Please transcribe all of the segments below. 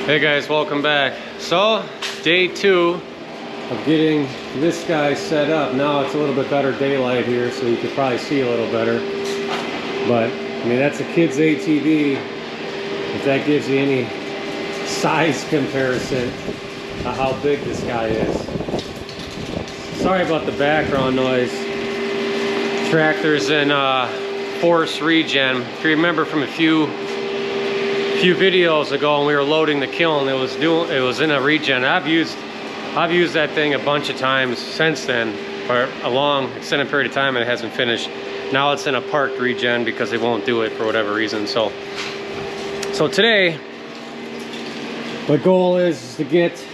Hey guys, welcome back. So, day 2 of getting this guy set up. Now it's a little bit better daylight here, so you could probably see a little better. But, I mean, that's a kid's ATV. If that gives you any size comparison to how big this guy is. Sorry about the background noise. Tractors in Force Regen. If you remember from a few videos ago when we were loading the kiln, it was in a regen. I've used that thing a bunch of times since then for a long extended period of time, and it hasn't finished. Now it's in a parked regen because they won't do it for whatever reason. So today my goal is to get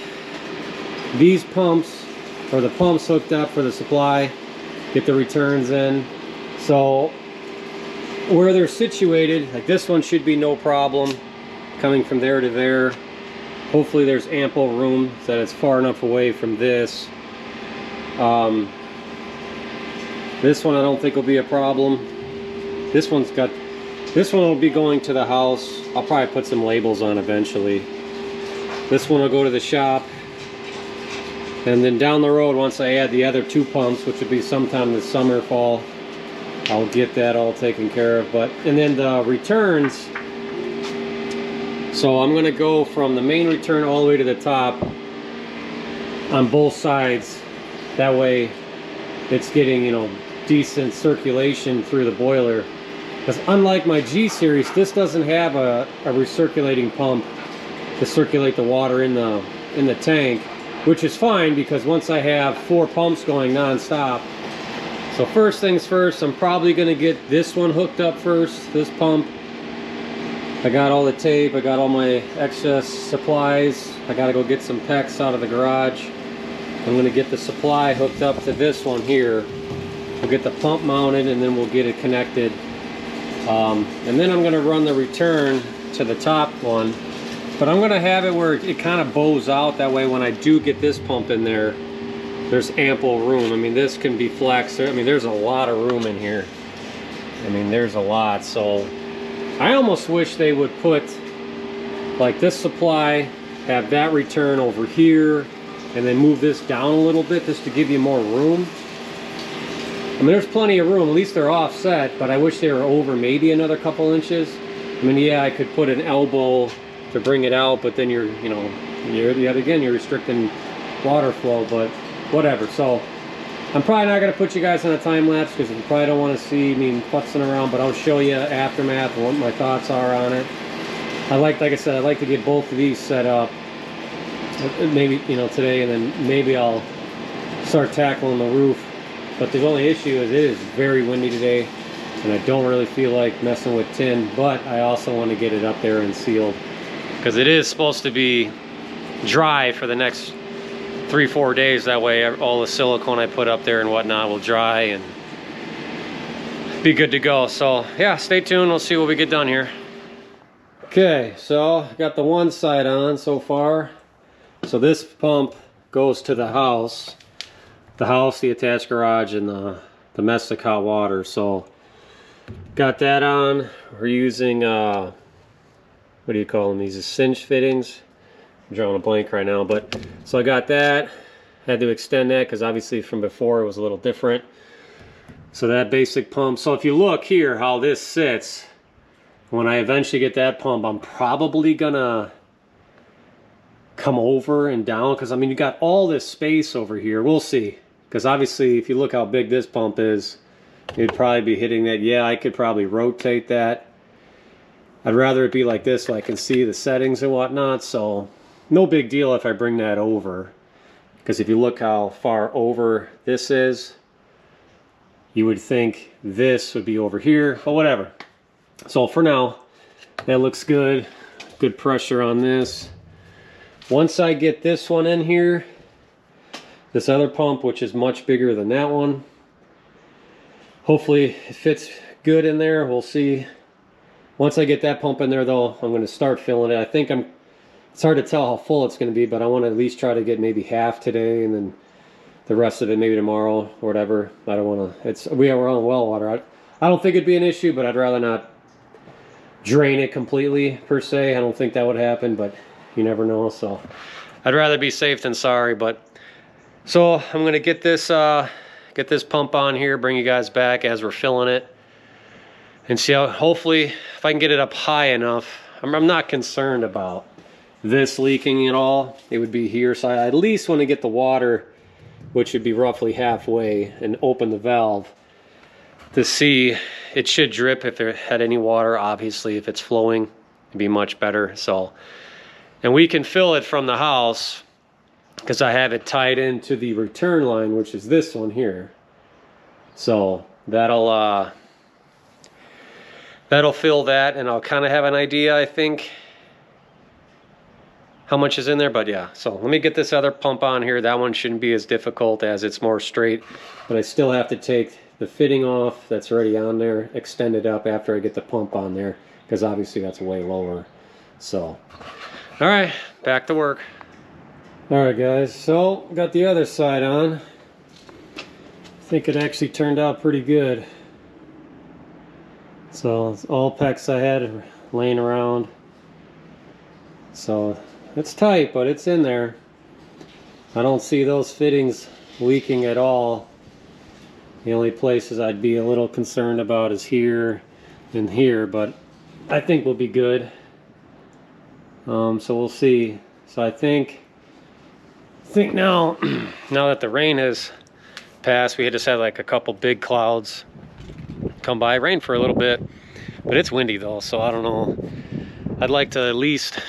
these pumps, or the pumps, hooked up for the supply, get the returns in. So where they're situated, like this one should be no problem coming from there to there. Hopefully there's ample room so that it's far enough away from this. This one I don't think will be a problem. This one will be going to the house. I'll probably put some labels on eventually. This one will go to the shop, and then down the road, once I add the other 2 pumps, which would be sometime this summer, fall, I'll get that all taken care of. And then the returns, so I'm going to go from the main return all the way to the top on both sides. That way it's getting, you know, decent circulation through the boiler. Because unlike my G series, this doesn't have a recirculating pump to circulate the water in the tank, which is fine because once I have 4 pumps going non-stop. So first things first, I'm probably going to get this one hooked up first, this pump. I got all the tape, I got all my excess supplies. I gotta go get some PEX out of the garage. I'm gonna get the supply hooked up to this one here. We'll get the pump mounted and then we'll get it connected. And then I'm gonna run the return to the top one. But I'm gonna have it where it kind of bows out. That way when I do get this pump in there, there's ample room. I mean, this can be flexed. I mean, there's a lot of room in here. I mean, there's a lot. So I almost wish they would put like this supply, have that return over here, and then move this down a little bit just to give you more room. I mean, there's plenty of room. At least they're offset, but I wish they were over maybe another couple inches. I mean, yeah, I could put an elbow to bring it out, but then you're restricting water flow, but whatever. So I'm probably not going to put you guys on a time lapse because you probably don't want to see me futzing around, but I'll show you aftermath and what my thoughts are on it. Like I said, I'd like to get both of these set up maybe, you know, today, and then maybe I'll start tackling the roof. But the only issue is it is very windy today, and I don't really feel like messing with tin, but I also want to get it up there and sealed because it is supposed to be dry for the next 3-4 days. That way all the silicone I put up there and whatnot will dry and be good to go. So yeah, stay tuned, we'll see what we get done here. Okay, so got the one side on so far. So this pump goes to the house, the attached garage, and the domestic hot water. So got that on. We're using what do you call them, these cinch fittings. I'm drawing a blank right now, but so I got that. Had to extend that because obviously from before it was a little different. So that basic pump. So if you look here how this sits, when I eventually get that pump, I'm probably gonna come over and down because I mean you got all this space over here. We'll see, because obviously if you look how big this pump is, it'd probably be hitting that. Yeah, I could probably rotate that. I'd rather it be like this so I can see the settings and whatnot. So no big deal if I bring that over, because if you look how far over this is, you would think this would be over here, but whatever. So for now, that looks good. Good pressure on this. Once I get this one in here, this other pump, which is much bigger than that one, hopefully it fits good in there. We'll see. Once I get that pump in there though, I'm going to start filling it. I think it's hard to tell how full it's going to be, but I want to at least try to get maybe half today and then the rest of it maybe tomorrow or whatever. I don't want to, we are on well water. I don't think it'd be an issue, but I'd rather not drain it completely per se. I don't think that would happen, but You never know. So I'd rather be safe than sorry. But so I'm gonna get this pump on here, bring you guys back as we're filling it, and see how, hopefully if I can get it up high enough. I'm not concerned about this leaking at all. It would be here, so I at least want to get the water, which should be roughly halfway, and open the valve to see. It should drip if there had any water. Obviously if it's flowing, it'd be much better. So, and we can fill it from the house because I have it tied into the return line, which is this one here. So that'll fill that, and I'll kind of have an idea, I think, how much is in there. But yeah, so let me get this other pump on here. That one shouldn't be as difficult as it's more straight, but I still have to take the fitting off that's already on there, extend it up after I get the pump on there, because obviously that's way lower. So, all right, back to work. All right, guys, so got the other side on. I think it actually turned out pretty good. So it's all pecs I had laying around. So it's tight, but it's in there. I don't see those fittings leaking at all. The only places I'd be a little concerned about is here and here, but I think we'll be good. So we'll see. So I think now, now that the rain has passed, we just had like a couple big clouds come by. Rain for a little bit, but it's windy though, so I don't know. I'd like to at least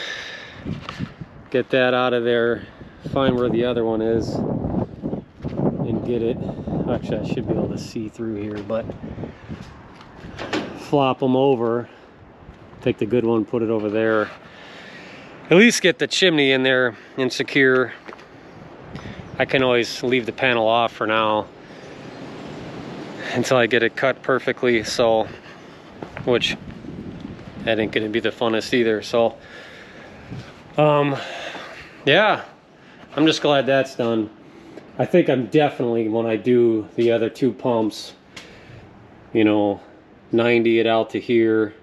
get that out of there, find where the other one is, and get it. Actually, I should be able to see through here, but flop them over, take the good one, put it over there. At least get the chimney in there and secure. I can always leave the panel off for now until I get it cut perfectly, so, which that ain't gonna be the funnest either. So yeah, I'm just glad that's done. I think I'm definitely, when I do the other two pumps, you know, 90 it out to here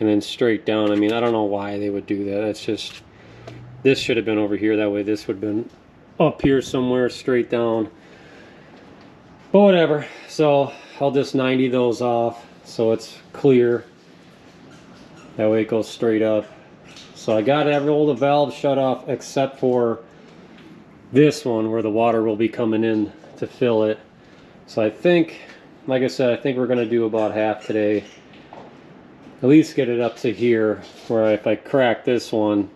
and then straight down. I mean, I don't know why they would do that. It's just, this should have been over here. That way this would have been up here somewhere, straight down. But whatever. So I'll just 90 those off so it's clear. That way it goes straight up. So I got all the valves shut off except for this one where the water will be coming in to fill it. So I think, like I said, I think we're going to do about half today. At least get it up to here, where if I crack this one,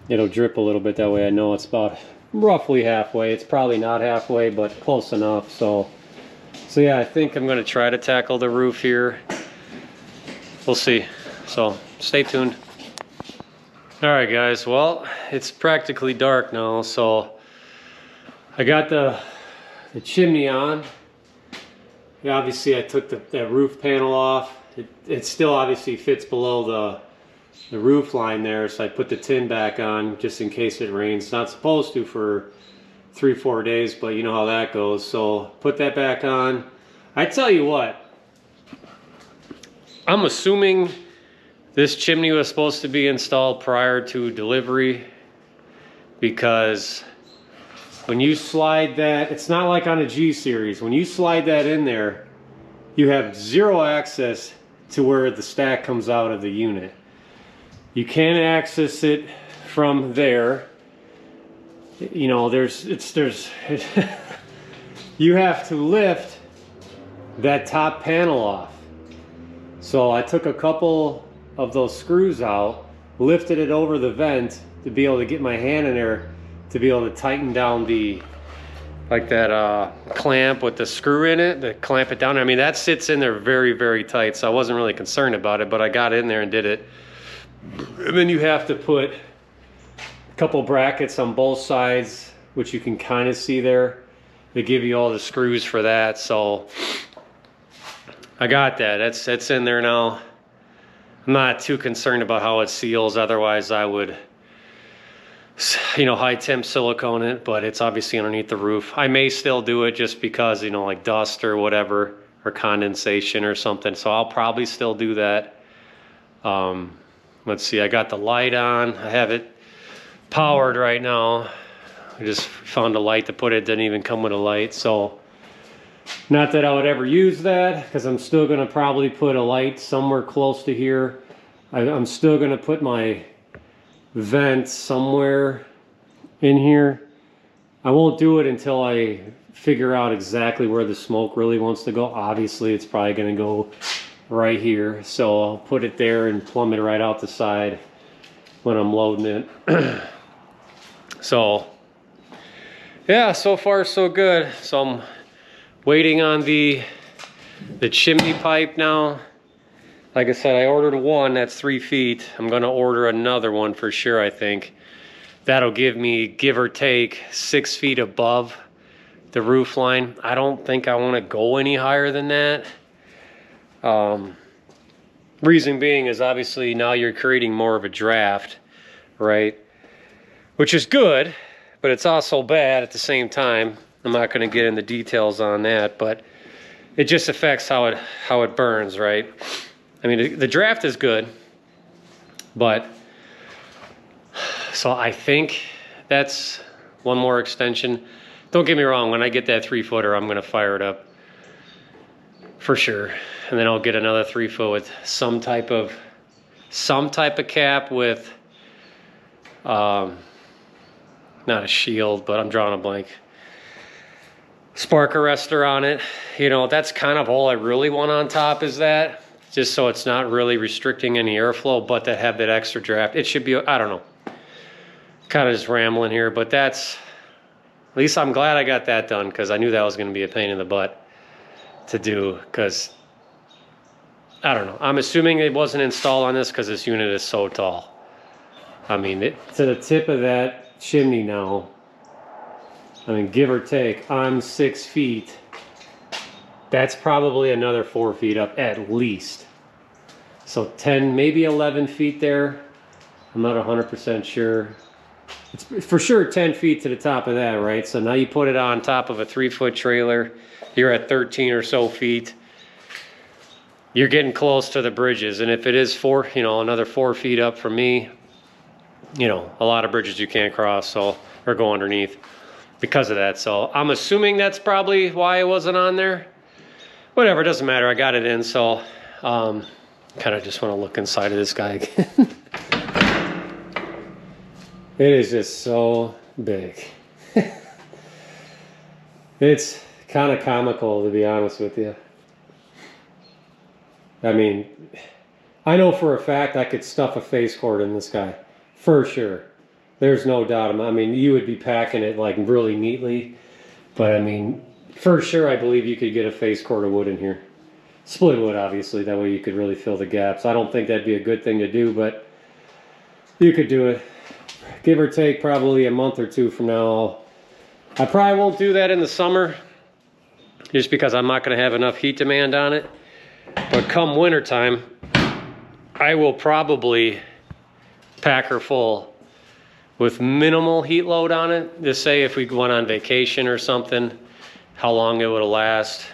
it'll drip a little bit. That way I know it's about roughly halfway. It's probably not halfway, but close enough. So yeah, I think I'm going to try to tackle the roof here. We'll see. So stay tuned. All right, guys. Well, it's practically dark now, so I got the chimney on. Yeah, obviously, I took that roof panel off. It still obviously fits below the roof line there, so I put the tin back on just in case it rains. It's not supposed to for 3-4 days, but you know how that goes. So put that back on. I tell you what, I'm assuming this chimney was supposed to be installed prior to delivery, because when you slide that, it's not like on a G series. When you slide that in there, you have zero access to where the stack comes out of the unit. You can't access it from there. You know, you have to lift that top panel off. So I took a couple of those screws out, lifted it over the vent to be able to get my hand in there to be able to tighten down the, like that clamp with the screw in it, to clamp it down. I mean, that sits in there very, very tight, so I wasn't really concerned about it, but I got in there and did it. And then you have to put a couple brackets on both sides, which you can kind of see there. They give you all the screws for that, so I got that. That's in there now. I'm not too concerned about how it seals. Otherwise, I would, you know, high temp silicone it, but it's obviously underneath the roof. I may still do it just because, you know, like dust or whatever, or condensation or something. So I'll probably still do that. Let's see, I got the light on. I have it powered right now. I just found a light to put it. Didn't even come with a light, so not that I would ever use that, because I'm still going to probably put a light somewhere close to here. I'm still going to put my vent somewhere in here. I won't do it until I figure out exactly where the smoke really wants to go. Obviously, it's probably going to go right here, so I'll put it there and plumb it right out the side when I'm loading it. So yeah, so far so good. So I'm waiting on the chimney pipe now. Like I said, I ordered one that's 3 feet. I'm going to order another one for sure, I think. That'll give me, give or take, 6 feet above the roof line. I don't think I want to go any higher than that. Reason being is obviously now you're creating more of a draft, right? Which is good, but it's also bad at the same time. I'm not going to get into details on that, but it just affects how it burns, right? I mean, the draft is good, but so I think that's one more extension. Don't get me wrong, when I get that 3-footer, I'm going to fire it up for sure. And then I'll get another 3-foot with some type of cap with not a shield, but I'm drawing a blank. Spark arrestor on it. You know, that's kind of all I really want on top is that, just so it's not really restricting any airflow, but to have that extra draft. It should be, I don't know, kind of just rambling here, but that's, at least I'm glad I got that done, because I knew that was going to be a pain in the butt to do, because I don't know. I'm assuming it wasn't installed on this because this unit is so tall. I mean, to the tip of that chimney now, I mean, give or take, I'm 6 feet. That's probably another 4 feet up at least. So 10, maybe 11 feet there. I'm not 100% sure. It's for sure 10 feet to the top of that, right? So now you put it on top of a 3-foot trailer. You're at 13 or so feet. You're getting close to the bridges. And if it is another 4 feet up from me, you know, a lot of bridges you can't cross, so, or go underneath because of that. So I'm assuming that's probably why it wasn't on there. Whatever, it doesn't matter. I got it in, so kind of just want to look inside of this guy again. It is just so big. It's kind of comical, to be honest with you. I mean, I know for a fact I could stuff a face cord in this guy. For sure. There's no doubt. I mean, you would be packing it like really neatly. But I mean, for sure I believe you could get a face cord of wood in here. Split wood, obviously. That way you could really fill the gaps. I don't think that'd be a good thing to do, but you could do it. Give or take probably a month or two from now. I probably won't do that in the summer, just because I'm not going to have enough heat demand on it. But come wintertime, I will probably pack her full with minimal heat load on it. Just say if we went on vacation or something, how long it would last.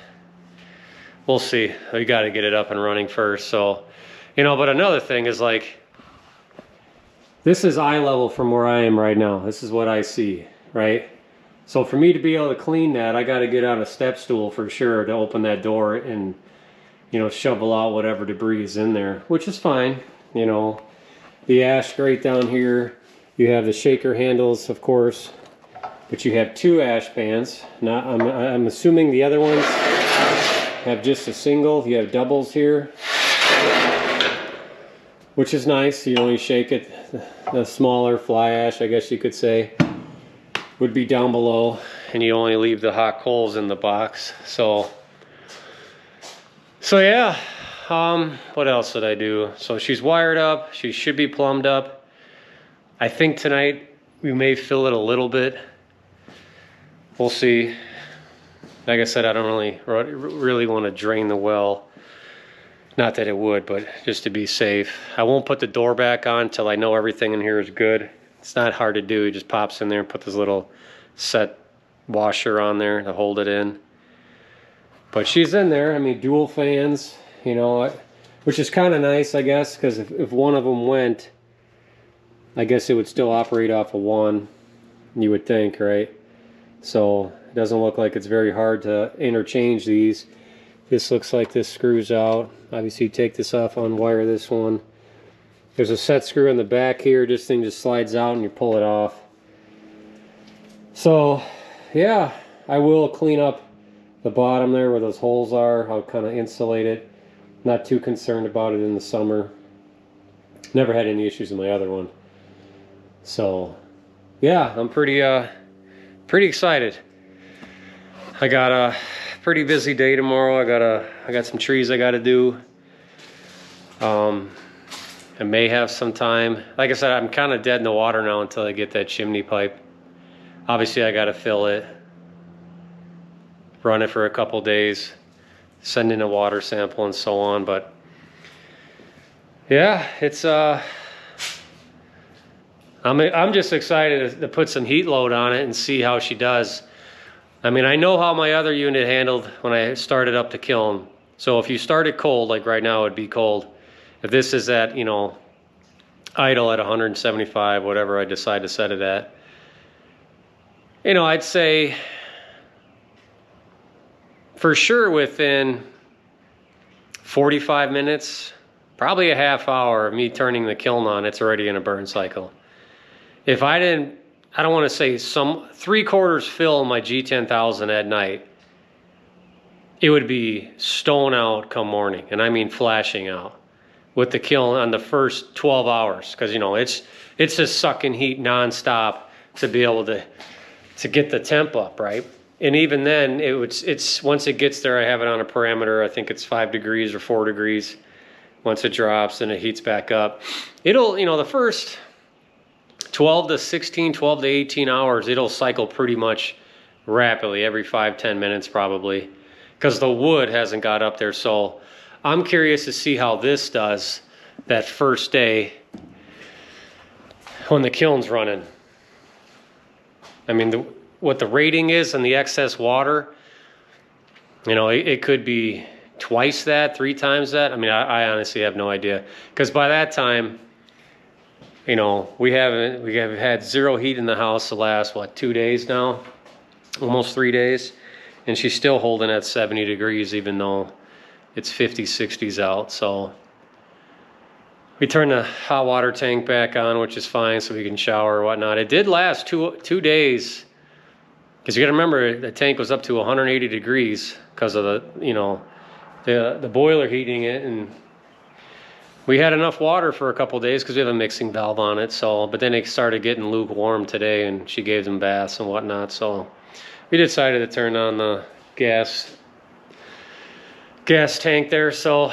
We'll see. We got to get it up and running first. So, you know, but another thing is like, this is eye level from where I am right now. This is what I see, right? So for me to be able to clean that, I got to get on a step stool for sure to open that door and, you know, shovel out whatever debris is in there, which is fine. You know, the ash grate down here, you have the shaker handles, of course, but you have 2 ash pans. Now, I'm assuming the other ones have just a single. You have doubles here, which is nice. You only shake it. The smaller fly ash, I guess you could say, would be down below, and you only leave the hot coals in the box. So yeah, what else did I do? So she's wired up. She should be plumbed up. I think tonight we may fill it a little bit. We'll see. Like I said, I don't really want to drain the well. Not that it would, but just to be safe. I won't put the door back on until I know everything in here is good. It's not hard to do. It just pops in there and put this little set washer on there to hold it in. But she's in there. I mean, dual fans, you know, which is kind of nice, I guess, because if one of them went, I guess it would still operate off of one, you would think, right? So it doesn't look like it's very hard to interchange these. This looks like this screws out. Obviously you take this off, unwire this one. There's a set screw in the back here. This thing just slides out and you pull it off. So yeah, I will clean up the bottom there where those holes are. I'll kind of insulate it. Not too concerned about it in the summer. Never had any issues with my other one. So yeah, I'm pretty excited. I got a pretty busy day tomorrow. I got some trees I gotta do. I may have some time. Like I said, I'm kind of dead in the water now until I get that chimney pipe. Obviously I gotta fill it, run it for a couple days, send in a water sample and so on. But yeah, it's I'm just excited to put some heat load on it and see how she does. I mean, I know how my other unit handled when I started up the kiln. So if you start it cold, like right now it'd be cold. If this is at, you know, idle at 175, whatever I decide to set it at, you know, I'd say for sure within 45 minutes, probably a half hour of me turning the kiln on, it's already in a burn cycle. If I don't want to say some 3/4 fill my G10000 at night, it would be stone out come morning, and I mean flashing out with the kiln on the first 12 hours, because you know it's just sucking heat nonstop to be able to get the temp up, right? And even then, it's once it gets there, I have it on a parameter. I think it's 5 degrees or 4 degrees. Once it drops and it heats back up, it'll, you know, the first 12 to 16, 12 to 18 hours, it'll cycle pretty much rapidly, every 5-10 minutes probably, because the wood hasn't got up there. So I'm curious to see how this does that first day when the kiln's running. I mean, what the rating is on the excess water, you know, it could be twice that, 3 times that. I mean, I honestly have no idea, because by that time, you know, we have had zero heat in the house the last, what, 2 days now? Almost 3 days. And she's still holding at 70 degrees, even though it's 50, 60s out. So we turned the hot water tank back on, which is fine, so we can shower or whatnot. It did last two days, because you got to remember the tank was up to 180 degrees because of the, you know, the boiler heating it, and we had enough water for a couple days because we have a mixing valve on it. So, but then it started getting lukewarm today, and she gave them baths and whatnot. So we decided to turn on the gas tank there. So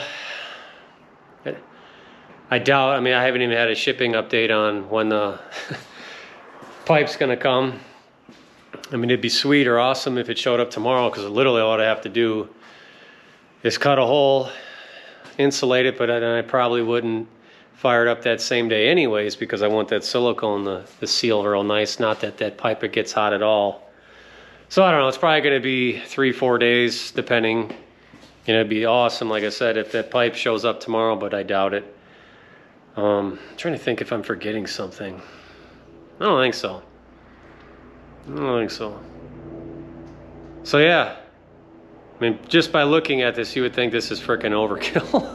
I doubt, I mean, I haven't even had a shipping update on when the pipe's gonna come. I mean, it'd be sweet or awesome if it showed up tomorrow, because literally all I have to do is cut a hole, insulate it, but I probably wouldn't fire it up that same day anyways, because I want that silicone to seal real nice, not that pipe gets hot at all. So I don't know, it's probably gonna be 3-4 days depending. You know, it'd be awesome, like I said, if that pipe shows up tomorrow, but I doubt it. I'm trying to think if I'm forgetting something. I don't think so. So yeah, I mean, just by looking at this, you would think this is freaking overkill.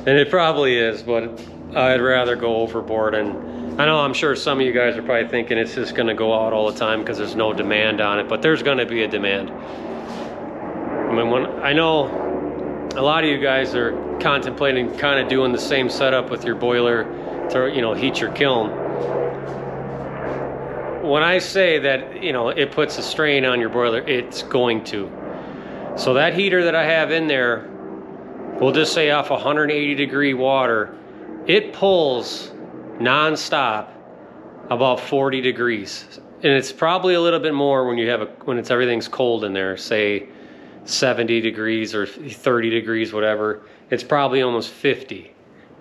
And it probably is, but I'd rather go overboard. And I know, I'm sure some of you guys are probably thinking it's just gonna go out all the time because there's no demand on it, but there's gonna be a demand. I mean, I know a lot of you guys are contemplating kind of doing the same setup with your boiler to, you know, heat your kiln. When I say that, you know, it puts a strain on your boiler, it's going to. So that heater that I have in there, we'll just say off 180 degree water, it pulls non-stop about 40 degrees. And it's probably a little bit more when you have when everything's cold in there, say 70 degrees or 30 degrees, whatever. It's probably almost 50,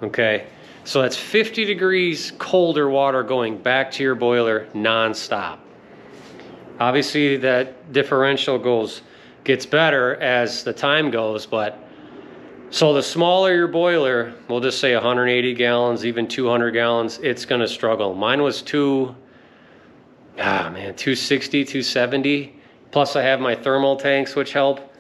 okay? So that's 50 degrees colder water going back to your boiler non-stop. Obviously that differential gets better as the time goes, but So the smaller your boiler, we'll just say 180 gallons, even 200 gallons, it's gonna struggle. Mine was 260, 270. Plus I have my thermal tanks, which help.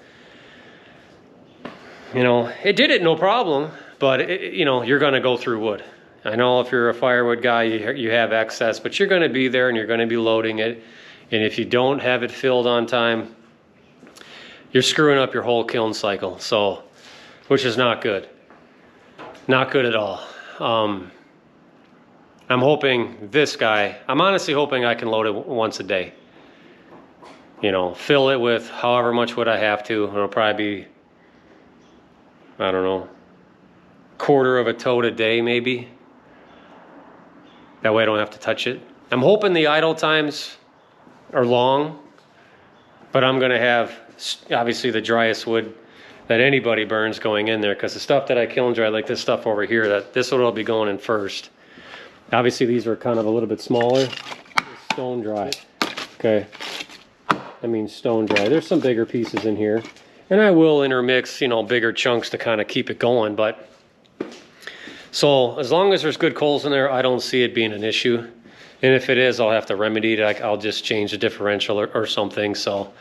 You know, it did it no problem, but you know, you're gonna go through wood. I know if you're a firewood guy, you have excess, but you're gonna be there and you're gonna be loading it. And if you don't have it filled on time, you're screwing up your whole kiln cycle. So, which is not good. Not good at all. I'm hoping this guy, I'm honestly hoping I can load it once a day. You know, fill it with however much wood I have to. It'll probably be, I don't know, quarter of a tote a day maybe. That way I don't have to touch it. I'm hoping the idle times are long, but I'm gonna have obviously the driest wood that anybody burns going in there, because the stuff that I kiln dry, like this stuff over here, this will be going in first. Obviously these are kind of a little bit smaller. Stone dry. Okay. I mean stone dry. There's some bigger pieces in here. And I will intermix, you know, bigger chunks to kind of keep it going, but so as long as there's good coals in there, I don't see it being an issue. And if it is, I'll have to remedy it. I'll just change the differential or something. So,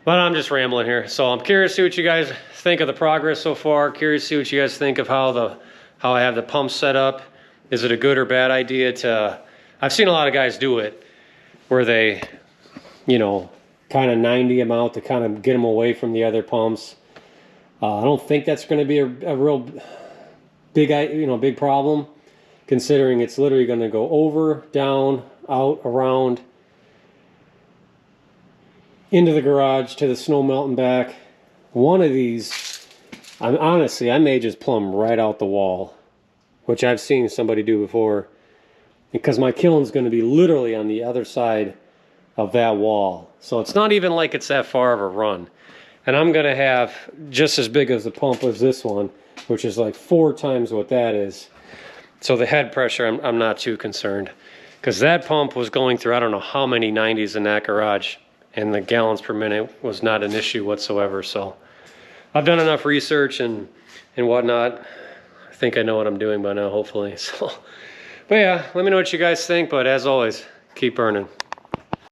but I'm just rambling here. So I'm curious to see what you guys think of the progress so far. Curious to see what you guys think of how I have the pump set up. Is it a good or bad idea to, I've seen a lot of guys do it where they, you know, kind of 90 them out to kind of get them away from the other pumps. I don't think that's going to be a real big, you know, big problem, considering it's literally going to go over, down, out, around, into the garage, to the snow melting back. One of these, honestly, I may just plumb right out the wall, which I've seen somebody do before, because my kiln's going to be literally on the other side of that wall. So it's not even like it's that far of a run. And I'm going to have just as big as the pump as this one, which is like 4 times what that is. So the head pressure, I'm not too concerned, because that pump was going through I don't know how many 90s in that garage, and the gallons per minute was not an issue whatsoever. So I've done enough research and whatnot. I think I know what I'm doing by now, hopefully. So, but yeah, let me know what you guys think. But as always, keep burning.